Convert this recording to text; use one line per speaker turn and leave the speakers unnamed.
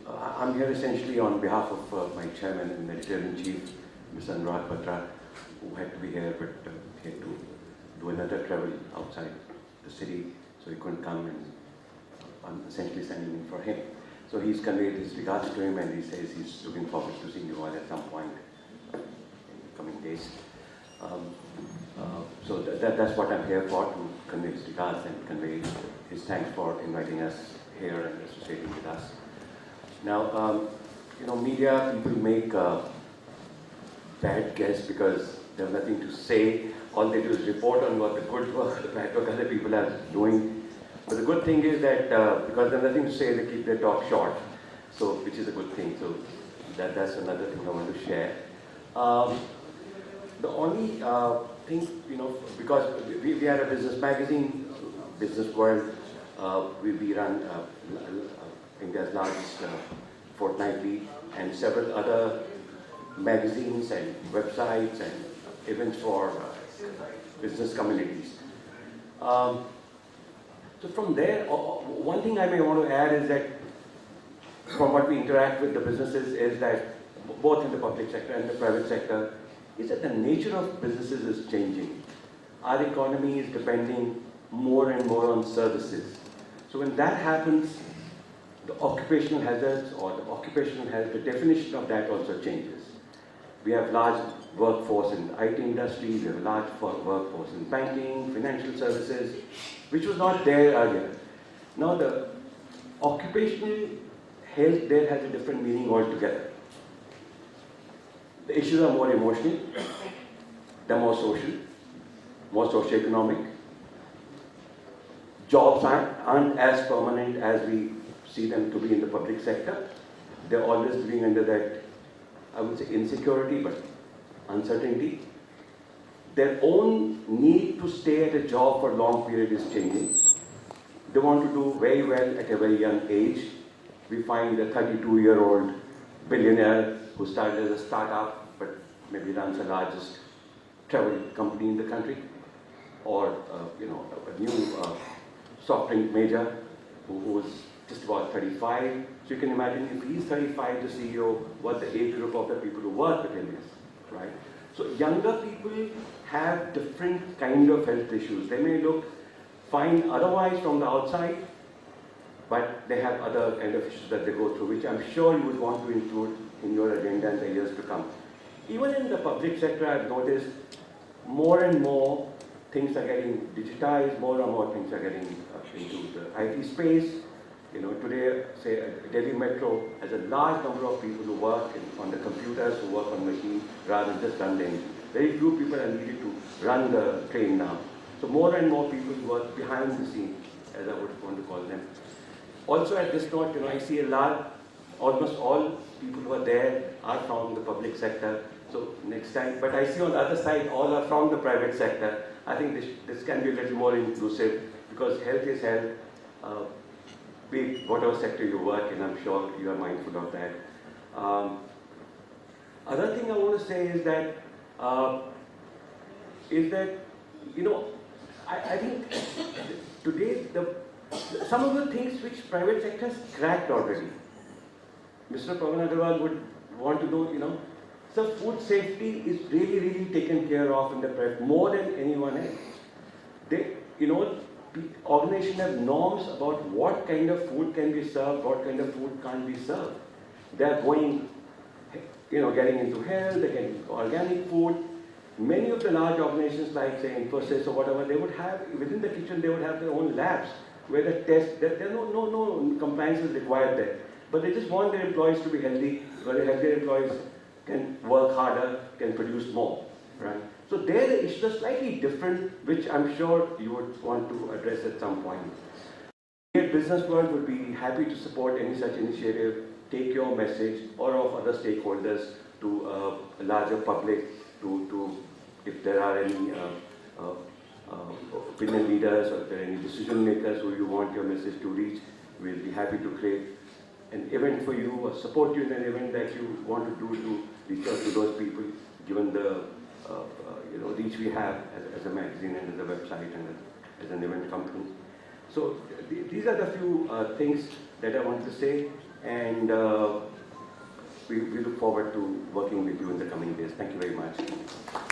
I'm here essentially on behalf of my chairman and editor-in-chief, Mr. Anurag Batra, who had to be here, but he had to do another travel outside the city, so he couldn't come, and I'm essentially sending in for him. So he's conveyed his regards to him, and he says he's looking forward to seeing you all at some point in the coming days. So that's what I'm here for, to convey his regards and convey his thanks for inviting us here and associating with us. Now, media people make bad guess because they have nothing to say. All they do is report on what the good work, the bad work other people are doing. But the good thing is that because they have nothing to say, they keep their talk short, so which is a good thing. So that's another thing I want to share. The only thing, because we are a business magazine, Businessworld, we run India's largest fortnightly, and several other magazines and websites and events for business communities. So from there, one thing I may want to add is that from what we interact with the businesses is that both in the public sector and the private sector, is that the nature of businesses is changing. Our economy is depending more and more on services. So when that happens, the occupational hazards or the definition of that also changes. We have large workforce in the IT industry, we have a large workforce in banking, financial services, which was not there earlier. Now the occupational health there has a different meaning altogether. The issues are more emotional, they're more social, more socio-economic. Jobs aren't as permanent as we see them to be in the public sector. They're always living under that, I would say, insecurity, but uncertainty. Their own need to stay at a job for a long period is changing. They want to do very well at a very young age. We find a 32-year-old billionaire who started as a startup, but maybe runs the largest travel company in the country, or a new soft drink major who was just about 35. So you can imagine if he's 35, the CEO, what the age group of the people who work with him is, right? So younger people have different kind of health issues. They may look fine otherwise from the outside, but they have other kind of issues that they go through, which I'm sure you would want to include in your agenda in the years to come. Even in the public sector, I've noticed more and more things are getting digitized, more and more things are getting into the IT space. Today, say, Delhi Metro has a large number of people who work on the computers, who work on machines, rather than just run the engine. Very few people are needed to run the train now. So more and more people work behind the scenes, as I would want to call them. Also at this note, I see almost all people who are there are from the public sector. So next time, but I see on the other side, all are from the private sector. I think this can be a little more inclusive, because health is health. Be it whatever sector you work in, I'm sure you are mindful of that. Other thing I want to say is that, I think today some of the things which private sector has cracked already. Mr. Pawan Agarwal would want to know, so food safety is really, really taken care of in the private more than anyone else. The organization have norms about what kind of food can be served, what kind of food can't be served. They're going, getting into health, they're getting organic food. Many of the large organizations like, say, Infosys or whatever, they would have, within the kitchen, they would have their own labs where the test, there are no compliance is required there. But they just want their employees to be healthy, because the healthier employees can work harder, can produce more, right? So there the issues are slightly different, which I'm sure you would want to address at some point. We at Businessworld would be happy to support any such initiative, take your message or of other stakeholders to a larger public, to if there are any opinion leaders or if there are any decision makers who you want your message to reach, we'll be happy to create an event for you or support you in an event that you want to do to reach out to those people, given the reach we have as a magazine and as a website and as an event company. So these are the few things that I want to say. and we look forward to working with you in the coming days. Thank you very much.